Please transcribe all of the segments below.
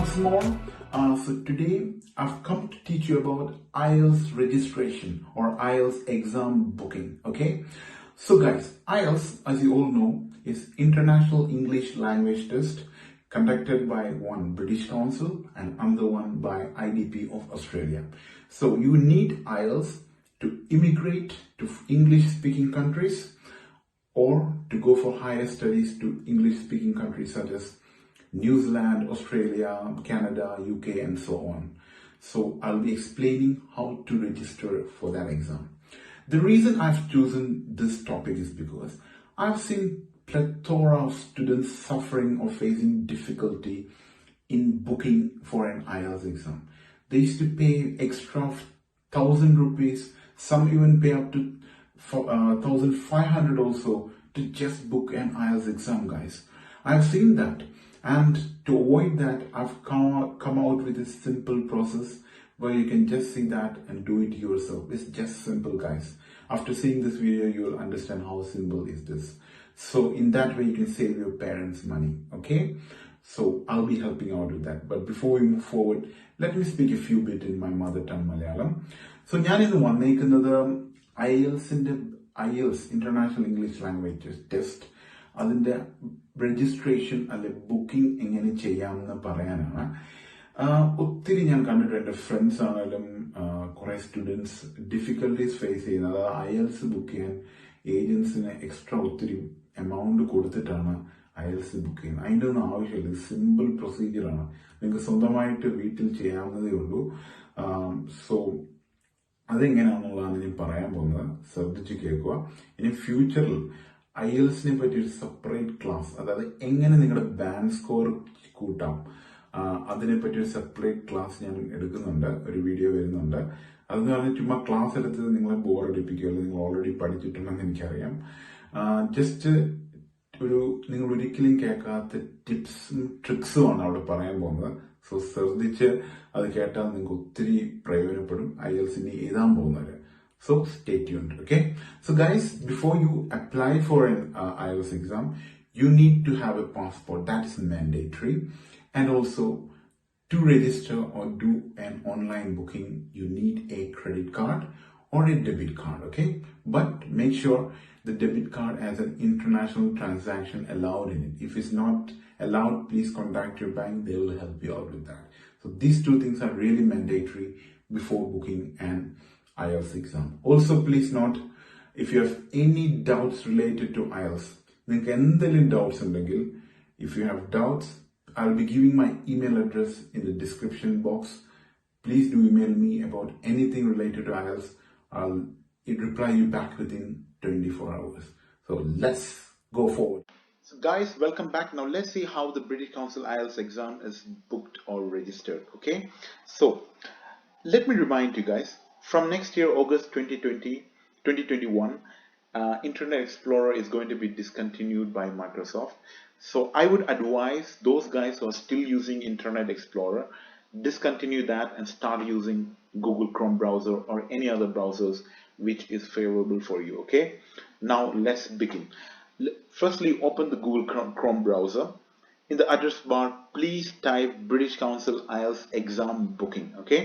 once more. So today I've come to teach you about IELTS registration or IELTS exam booking. Okay, so guys, IELTS, as you all know, is International English Language Test conducted by one British Council and another one by IDP of Australia. So you need IELTS to immigrate to English speaking countries or to go for higher studies to English speaking countries such as New Zealand, Australia, Canada, UK, and so on. So I'll be explaining how to register for that exam. The reason I've chosen this topic is because I've seen plethora of students suffering or facing difficulty in booking for an IELTS exam. They used to pay extra 1,000 rupees, some even pay up to 1,500 also to just book an IELTS exam, guys. I've seen that. And to avoid that, I've come out with a simple process where you can just see that and do it yourself. It's just simple, guys. After seeing this video, you'll understand how simple is this. So in that way, you can save your parents money, okay? So I'll be helping out with that. But before we move forward, let me speak a few bit in my mother tongue, Malayalam. So I am vannekkunnathu IELTS International English Language Test. അതിൻ്റെ registration അല്ലെ booking എങ്ങനെ ചെയ്യാമെന്ന് പറയാനാണ്. ഒത്തിരി ഞാൻ കണ്ടിട്ടുണ്ട്. എൻ്റെ friends ആണെങ്കിലും കുറെ സ്റ്റുഡൻസ് ഡിഫിക്കൽട്ടീസ് ഫേസ് ചെയ്യുന്നത്. അതായത് IELTS ബുക്ക് ചെയ്യാൻ ഏജൻസിന് എക്സ്ട്രാ ഒത്തിരി എമൗണ്ട് കൊടുത്തിട്ടാണ് IELTS ബുക്ക് ചെയ്യുന്നത്. അതിൻ്റെ ഒന്നും ആവശ്യമില്ല. ഇത് സിമ്പിൾ പ്രൊസീജിയറാണ്. നിങ്ങൾക്ക് സ്വന്തമായിട്ട് വീട്ടിൽ ചെയ്യാവുന്നതേ ഉള്ളൂ. സോ അതെങ്ങനെയാണെന്നുള്ളതാണ് ഞാൻ പറയാൻ പോകുന്നത്. ശ്രദ്ധിച്ച് കേൾക്കുക. ഇനി ഫ്യൂച്ചറിൽ IELTSനെ പറ്റി ഒരു സെപ്പറേറ്റ് ക്ലാസ്, അതായത് എങ്ങനെ നിങ്ങളുടെ ബാൻഡ് സ്കോർ കൂട്ടാം, അതിനെപ്പറ്റി ഒരു സെപ്പറേറ്റ് ക്ലാസ് ഞാൻ എടുക്കുന്നുണ്ട്. ഒരു വീഡിയോ വരുന്നുണ്ട്. അതെന്ന് പറഞ്ഞാൽ ചുമ്മാ ക്ലാസ് എടുത്തത് നിങ്ങളെ ബോറടിപ്പിക്കുകയല്ല. നിങ്ങൾ ഓൾറെഡി പഠിച്ചിട്ടുണ്ടെന്ന് എനിക്കറിയാം. ജസ്റ്റ് നിങ്ങൾ ഒരിക്കലും കേൾക്കാത്ത ടിപ്സും ട്രിക്സുമാണ് അവിടെ പറയാൻ പോകുന്നത്. സോ ശ്രദ്ധിച്ച് അത് കേട്ടാൽ നിങ്ങൾക്ക് ഒത്തിരി പ്രയോജനപ്പെടും IELTSന് എഴുതാൻ പോകുന്നത്. So stay tuned, okay? So guys, before you apply for an IELTS exam, you need to have a passport. That is mandatory. And also, to register or do an online booking, you need a credit card or a debit card, okay? But make sure the debit card has an international transaction allowed in it. If it's not allowed, please contact your bank. They will help you out with that. So these two things are really mandatory before booking an IELTS exam. Also, please note, if you have any doubts related to IELTS, നിങ്ങൾക്ക് എന്തെങ്കിലും doubts ഉണ്ടെങ്കിൽ, if you have doubts, I'll be giving my email address in the description box. Please do email me about anything related to IELTS. I'll reply you back within 24 hours. So let's go forward. So guys, welcome back. Now let's see how the British Council IELTS exam is booked or registered, okay? So let me remind you guys, from next year, August 2021, Internet Explorer is going to be discontinued by Microsoft. So I would advise those guys who are still using Internet Explorer, discontinue that and start using Google Chrome browser or any other browsers which is favorable for you, okay? Now let's begin. Firstly, open the Google Chrome browser. In the address bar, please type British Council IELTS exam booking, okay?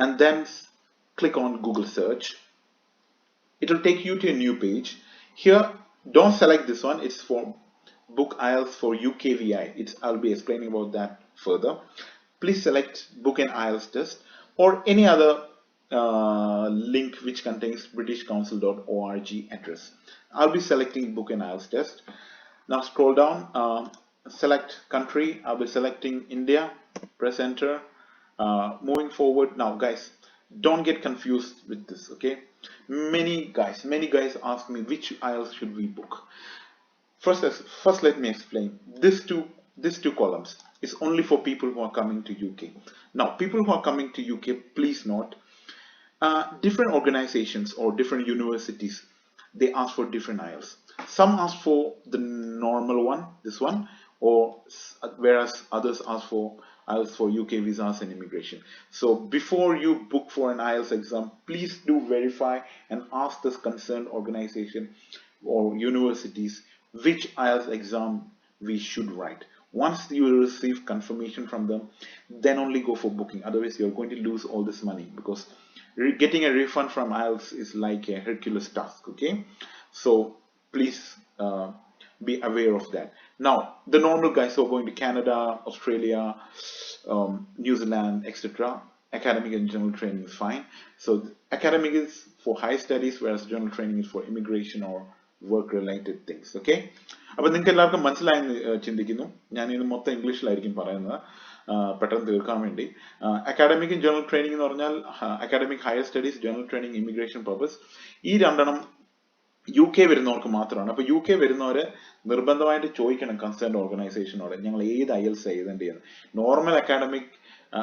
And then click on Google search. It will take you to a new page. Here, don't select this one. It's for book IELTS for UKVI. I'll be explaining about that further. Please select book an IELTS test or any other link which contains britishcouncil.org address. I'll be selecting book an IELTS test. Now scroll down, select country. I'll be selecting India. Press enter. Moving forward. Now guys, don't get confused with this, okay? Many guys ask me which IELTS should we book. First let me explain. These two columns is only for people who are coming to UK. Now people who are coming to UK, please note, different organizations or different universities, they ask for different IELTS. Some ask for the normal one, this one, or whereas others ask for IELTS for UK visas and immigration. So before you book for an IELTS exam, please do verify and ask this concerned organization or universities which IELTS exam we should write. Once you receive confirmation from them, then only go for booking. Otherwise, you're going to lose all this money, because getting a refund from IELTS is like a Hercules task. Okay, so please be aware of that. Now, the normal guys who are going to Canada, Australia, New Zealand, etc., academic and general training is fine. So academic is for higher studies, whereas general training is for immigration or work related things. Okay, അപ്പോൾ നിങ്ങൾക്ക് എല്ലാവർക്കും മനസ്സിലായെന്ന് ചിന്തിക്കുന്നു. ഞാൻ ഇത് മൊത്തം ഇംഗ്ലീഷിലായിരിക്കും പറയുന്നത് പെട്ടെന്ന് തീർക്കാൻ വേണ്ടി. അക്കാഡമിക് ജനറൽ ട്രെയിനിങ് എന്ന് പറഞ്ഞാൽ academic higher studies, general training, immigration purpose, ഈ രണ്ടെണ്ണം യു കെ വരുന്നവർക്ക് മാത്രമാണ്. അപ്പൊ യു കെ വരുന്നവര് നിർബന്ധമായിട്ട് ചോദിക്കണം കൺസേൺ ഓർഗനൈസേഷനോട് ഞങ്ങൾ ഏത് IELTS എഴുതേണ്ടത്. നോർമൽ അക്കാഡമിക്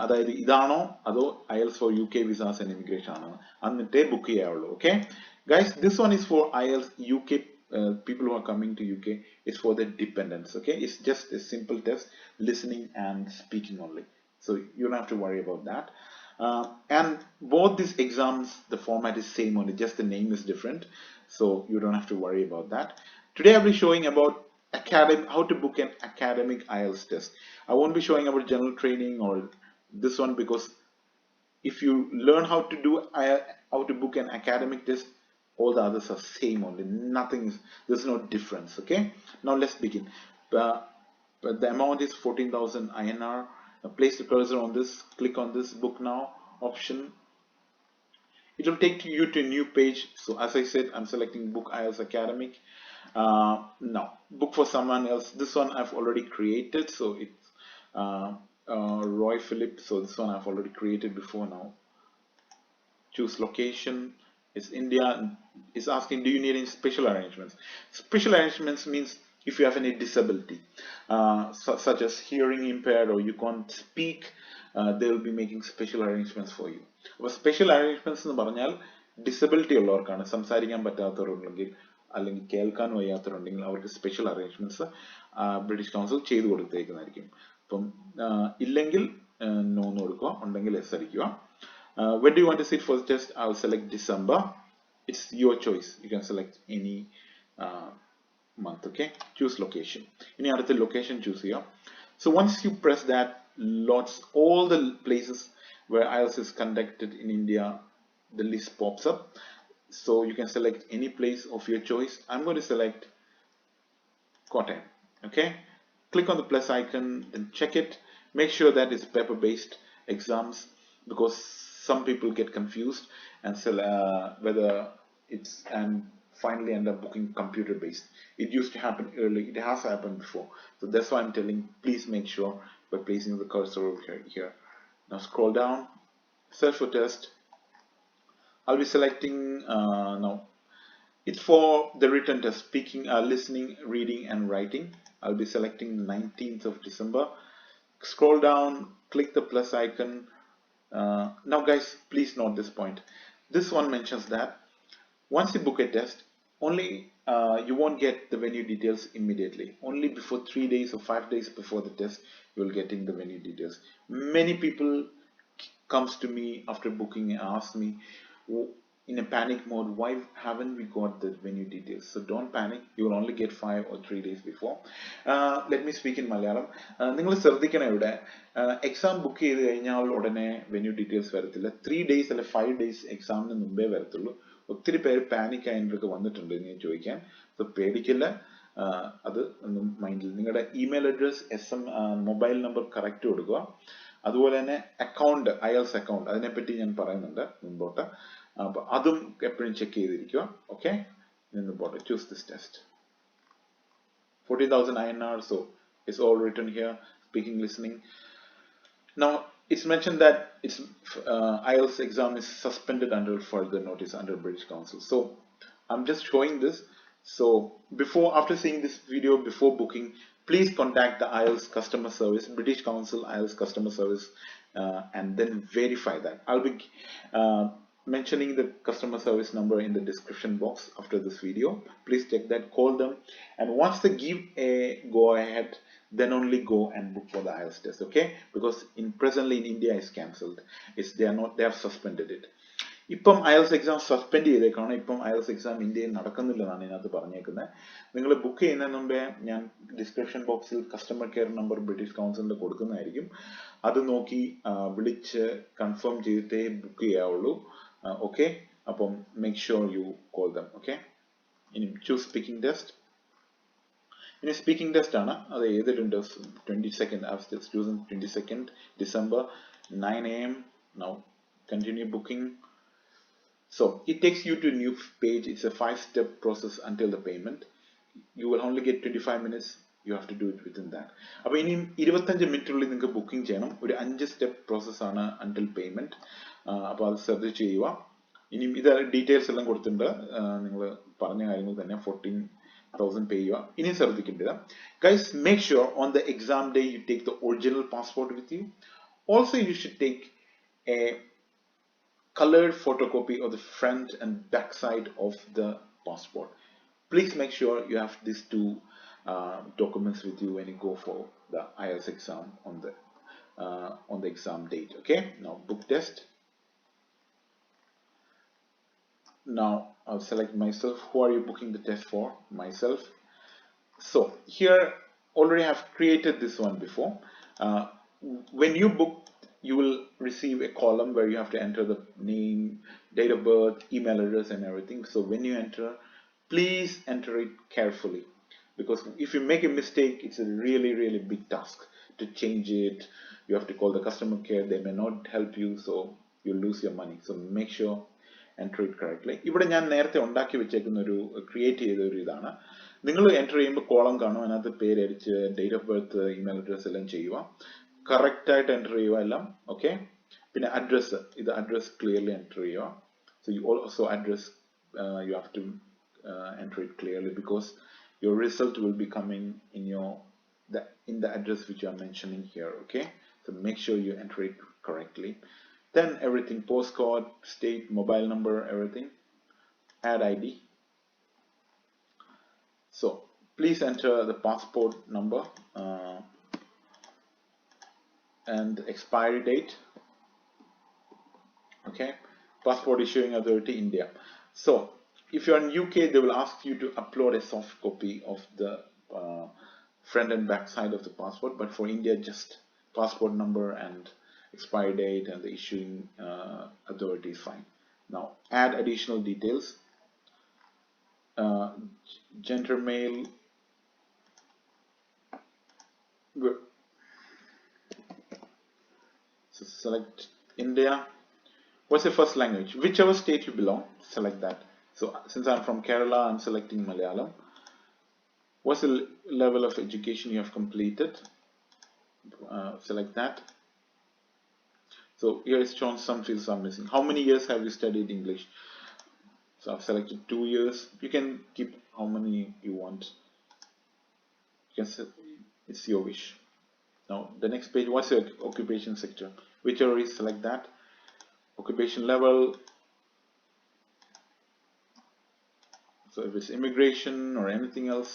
അതായത് ഇതാണോ അതോ IELTS for U K visas and immigration ആണോ, എന്നിട്ടേ ബുക്ക് ചെയ്യാവുള്ളൂ. Okay guys, this one is for IELTS UK people who are coming to UK. It's for the dependents. Okay, it's just a simple test, listening and speaking only, so you don't have to worry about that. And both these exams, the format is same only, just the name is different, so you don't have to worry about that. Today I'll be showing about how to book an academic IELTS test. I won't be showing about general training or this one, because if you learn how to book an academic test, all the others are same only. There's no difference. Okay, now let's begin. But the amount is 14,000 INR. Place the cursor on this, click on this book now option. It will take you to a new page. So as I said, I'm selecting book IELTS academic. Now book for someone else. This one I've already created, so it's Roy Philip. So this one I've already created before. Now choose location. It's India. It's asking, do you need any special arrangements? Special arrangements means if you have any disability, such as hearing impaired or you can't speak, they will be making special arrangements for you. But special arrangements എന്ന് പറഞ്ഞാൽ disability ഉള്ളവർക്കാണ്. സംസാരിക്കാൻ പറ്റാത്തവരുണ്ടെങ്കിൽ അല്ലെങ്കിൽ കേൾക്കാൻ വയ്യാത്തവരുണ്ടെങ്കിൽ അവർക്ക് special arrangements British council ചെയ്തു കൊടുത്തേക്കുന്നതായിരിക്കും. അപ്പം ഇല്ലെങ്കിൽ no എന്ന് കൊടുക്കുക, ഉണ്ടെങ്കിൽ എസ് അടിക്കുക. When do you want to sit for the test? I'll select December. It's your choice. You can select any month. Okay, choose location. Any other location choose here. So once you press that, all the places where IELTS is conducted in India, the list pops up. So you can select any place of your choice. I'm going to select Kottayam. Okay, click on the plus icon, then check it. Make sure that it's paper-based exams, because some people get confused and whether it's, and finally end up booking computer based. It used to happen early, it has happened before, so that's why I'm telling, please make sure by placing the cursor over here. Now scroll down, search for test. I'll be selecting now it's for the written test, speaking, listening, reading and writing. I'll be selecting 19th of December. Scroll down, click the plus icon. Now guys, please note this point. This one mentions that once you book a test, only you won't get the venue details immediately. Only before 3 days or 5 days before the test, you will getting the venue details. Many people comes to me after booking and ask me in a panic mode, why haven't we got the venue details? So don't panic, you will only get 5 or 3 days before. Let me speak in Malayalam. നിങ്ങൾ ശ്രദ്ധിക്കണം, ഇവിടെ exam book ചെയ്ത് കഴിഞ്ഞാൽ ഉടനെ venue details വരത്തില്ല. 3 days അല്ലെ 5 days എക്സാമിന് മുമ്പേ വരത്തുള്ളൂ. ഒത്തിരി പേര് പാനിക് ആയിട്ടൊക്കെ വന്നിട്ടുണ്ട് എന്ന് ചോദിക്കാൻ. സോ പേടിക്കില്ല, അത് ഒന്നും മൈൻഡിൽ. നിങ്ങളുടെ email address, mobile number correct കൊടുക്കുക. അതുപോലെ തന്നെ അക്കൗണ്ട്, IELTS അക്കൗണ്ട്, അതിനെപ്പറ്റി ഞാൻ പറയുന്നുണ്ട് മുമ്പോട്ട്. അപ്പൊ അതും എപ്പോഴും ചെക്ക് ചെയ്തിരിക്കുക. ഓക്കെ, മുമ്പോട്ട് choose this test. 40,000 INR, so it's all written here, speaking, listening. Now it's mentioned that it's IELTS exam is suspended under further notice under British Council. So I'm just showing this. So after seeing this video, before booking, please contact the IELTS customer service, British Council IELTS customer service, and then verify that. I'll be mentioning the customer service number in the description box after this video. Please check that, call them, and once they give a go ahead, then only go and book for the IELTS test. Okay, because presently in India is cancelled. They have suspended it. ഇപ്പം IELTS exam suspend ചെയ്തേക്കാണ്. ഇപ്പം IELTS exam ഇന്ത്യയിൽ നടക്കുന്നില്ലെന്നാണ് ഇതിനകത്ത് പറഞ്ഞേക്കുന്നത്. നിങ്ങൾ book ചെയ്യുന്നതിന് മുമ്പേ ഞാൻ description ബോക്സിൽ കസ്റ്റമർ കെയർ നമ്പർ ബ്രിട്ടീഷ് കൗൺസിലിന്റെ കൊടുക്കുന്നതായിരിക്കും. അത് നോക്കി വിളിച്ച് കൺഫേം ചെയ്തിട്ടേ ബുക്ക് ചെയ്യാവുള്ളൂ. ഓക്കെ, അപ്പം make sure you call dum. Okay, ഇനി ചൂസ് സ്പീക്കിംഗ് ടെസ്റ്റ്. ഇനി സ്പീക്കിംഗ് ടെസ്റ്റ് ആണ്. അത് ഏതിലുണ്ട്? 22nd. I was just choosing 22nd December 9 AM. Now continue booking. So it takes you to a new page. It's a 5-step process until the payment. You will only get 25 minutes. You have to do it within that. അപ്പോൾ ഇനി 25 മിനിറ്റുള്ളിൽ നിങ്ങൾക്ക് booking ചെയ്യണം. ഒരു 5 step process ആണ് until payment. അപ്പോൾ അത് ശ്രദ്ധിച്ച് ചെയ്യുക. ഇനി ഇത് ഡീറ്റെയിൽസ് എല്ലാം കൊടുത്തിട്ടുണ്ട്. നിങ്ങൾ പറഞ്ഞ കാര്യങ്ങൾ തന്നെ 14,000 പേ ചെയ്യുക. ഇനി ശ്രദ്ധിക്കേണ്ടത്, guys, make sure on the exam day you take the original passport with you. Also you should take A colored photocopy of the front and back side of the passport. Please make sure you have these two documents with you when you go for the IELTS exam on the exam date. Okay, now book test. Now I'll select myself. Who are you booking the test for? Myself. So here already have created this one before. When you book, you will receive a column where you have to enter the name, date of birth, email address and everything. So when you enter, please enter it carefully, because if you make a mistake, it's a really big task to change it. You have to call the customer care. They may not help you, so you lose your money. So make sure enter it correctly. ഇവിടെ ഞാൻ നേരത്തെ ഉണ്ടാക്കി വെച്ചേക്കുന്ന ഒരു create ചെയ്ത ഒരു ഇതാണ്. നിങ്ങൾ എൻ്റർ ചെയ്യുമ്പോൾ കോളം കാണും, അതിനകത്ത് പേരടിച്ച് date of birth, email address എല്ലാം ചെയ്യുക. കറക്റ്റ് ആയിട്ട് എൻ്റർ ചെയ്യുക എല്ലാം. ഓക്കെ, പിന്നെ അഡ്രസ്സ്, ഇത് അഡ്രസ് ക്ലിയർലി എൻ്റർ ചെയ്യുക. So you also address you have to enter it clearly, because your result will be coming in the address which you are mentioning here. Okay, so make sure you enter it correctly. Then everything, postcode, state, mobile number, everything. Add ID. So please enter the passport number and expiry date. Okay, passport issuing authority, India. So if you are in UK, they will ask you to upload a soft copy of the front and back side of the passport, but for India, just passport number and expiry date and the issuing authority is fine. Now add additional details. Gender male. So select India. What's your first language? Whichever state you belong, select that. So since I'm from Kerala, I'm selecting Malayalam. What's the level of education you have completed? Select that. So here is shown some fields are missing. How many years have you studied English? So I've selected 2 years. You can keep how many you want. You can set, it's your wish. Now the next page, what's your occupation sector? Whichever is, select that. Occupation level. So if it's immigration or anything else,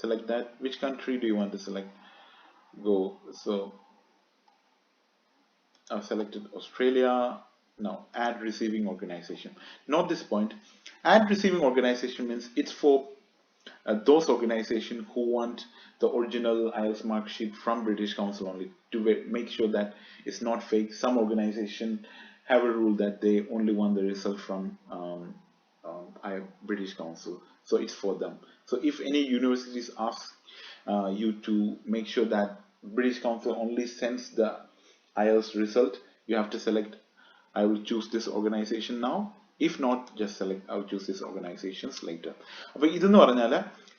select that. Which country do you want to select? Go. So I've selected Australia. Now add receiving organization. Note this point. Add receiving organization means it's for those organizations who want the original IELTS mark sheet from British Council only, to make sure that it's not fake. Some organizations have a rule that they only want the result from British Council, so it's for them. So if any universities ask you to make sure that British Council only sends the IELTS result, you have to select I will choose this organization now. If not, just select I will choose these organizations later. അപ്പോൾ ഇതെന്ന് പറഞ്ഞാൽ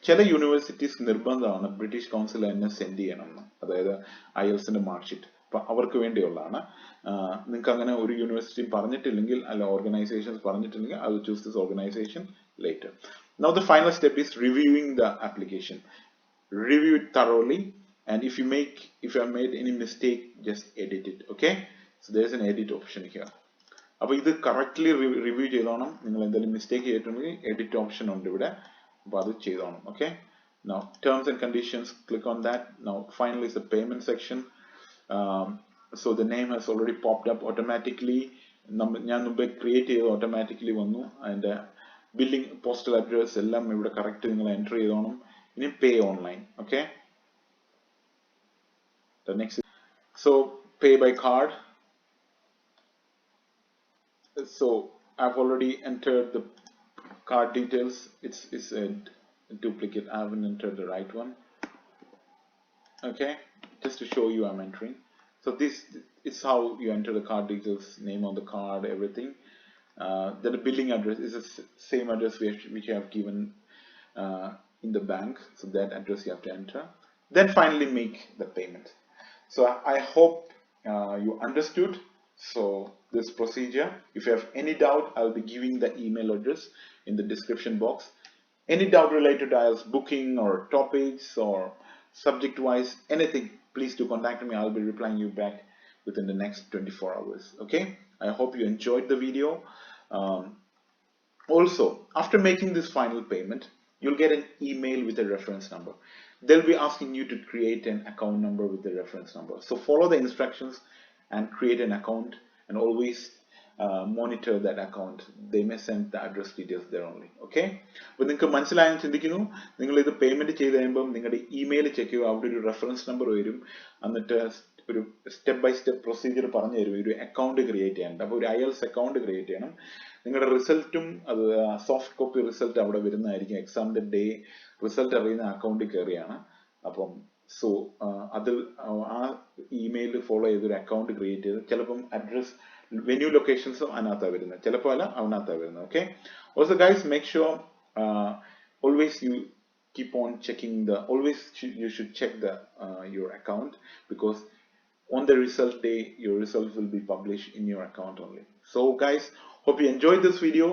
ചില universities നിർബന്ധമാണ് British council തന്നെ send ചെയ്യണമെന്ന്, അതായത് IELTSന്റെ mark sheet. അപ്പം അവർക്ക് വേണ്ടിയുള്ളതാണ്. നിങ്ങൾക്ക് അങ്ങനെ ഒരു യൂണിവേഴ്സിറ്റി പറഞ്ഞിട്ടില്ലെങ്കിൽ, അല്ല organisations പറഞ്ഞിട്ടില്ലെങ്കിൽ, I will choose this organization later. Now the final step is reviewing the application. Review it thoroughly, and if you have made any mistake, just edit it. Okay, so there's an edit option here. അപ്പോൾ ഇത് correctly review ചെയ്തോണം. നിങ്ങൾ എന്തെങ്കിലും mistake ചെയ്തിട്ടുണ്ടെങ്കിൽ edit option ഉണ്ട് ഇവിടെ, അപ്പോൾ അത് ചെയ്തോണം. Okay, now terms and conditions, click on that. Now finally is the payment section. So the name has already popped up automatically. ഞാൻ മുമ്പേ ക്രിയേറ്റ് ചെയ്ത് ഓട്ടോമാറ്റിക്കലി വന്നു. അതിൻ്റെ ബില്ലിംഗ് പോസ്റ്റൽ അഡ്രസ് എല്ലാം ഇവിടെ കറക്റ്റ് നിങ്ങൾ എൻ്റർ ചെയ്തോണം. ഇനി pay online. Okay, next, so pay by card. So I've already entered the card details. It's a duplicate. I haven't entered the right one. Okay, just to show you I'm entering. So this is how you enter the card details, name on the card, everything. Then the billing address is the same address which you have given in the bank. So that address you have to enter. Then finally make the payment. So I hope you understood. So this procedure, if you have any doubt, I'll be giving the email address in the description box. Any doubt related to IELTS booking or topics or subject wise, anything, please do contact me. I'll be replying you back within the next 24 hours. Okay, I hope you enjoyed the video. Also, after making this final payment, you'll get an email with a reference number. They'll be asking you to create an account number with the reference number. So follow the instructions and create an account, and always monitor that account. They may send the address details there only. Okay, അപ്പോൾ നിങ്ങൾക്ക് മനസ്സിലായെന്ന് ചിന്തിക്കുന്നു. നിങ്ങൾ ഇത് payment ചെയ്ത് കഴിയുമ്പോൾ നിങ്ങളുടെ email check ചെയ്യുക. അവിടെ ഒരു റെഫറൻസ് നമ്പർ വരും. എന്നിട്ട് ഒരു സ്റ്റെപ്പ് ബൈ സ്റ്റെപ്പ് പ്രൊസീജിയർ പറഞ്ഞു തരും. ഒരു അക്കൗണ്ട് ക്രിയേറ്റ് ചെയ്യാനുണ്ട്. അപ്പോൾ ഒരു IELTS അക്കൗണ്ട് ക്രിയേറ്റ് ചെയ്യണം. നിങ്ങളുടെ റിസൾട്ടും അത് സോഫ്റ്റ് കോപ്പി റിസൾട്ട് അവിടെ വരുന്നതായിരിക്കും. എക്സാമിന്റെ ഡേ റിസൾട്ട് അറിയുന്ന അക്കൗണ്ടിൽ കയറിയാണ്. അപ്പം സോ അതിൽ ആ ഇമെയിൽ ഫോളോ ചെയ്തൊരു അക്കൗണ്ട് ക്രിയേറ്റ് ചെയ്ത് ചിലപ്പം അഡ്രസ് വെന്യൂ ലൊക്കേഷൻസും അതിനകത്താണ് വരുന്നത്, ചിലപ്പോൾ അല്ല അതിനകത്താണ് വരുന്നത്. Okay, also guys make sure always you keep on checking you should check your account, because on the result day your result will be published in your account only. So guys, hope you enjoyed this video.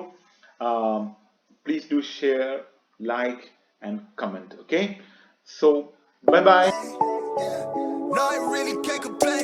Please do share, like and comment. Okay, so bye bye. No, I really can't complain.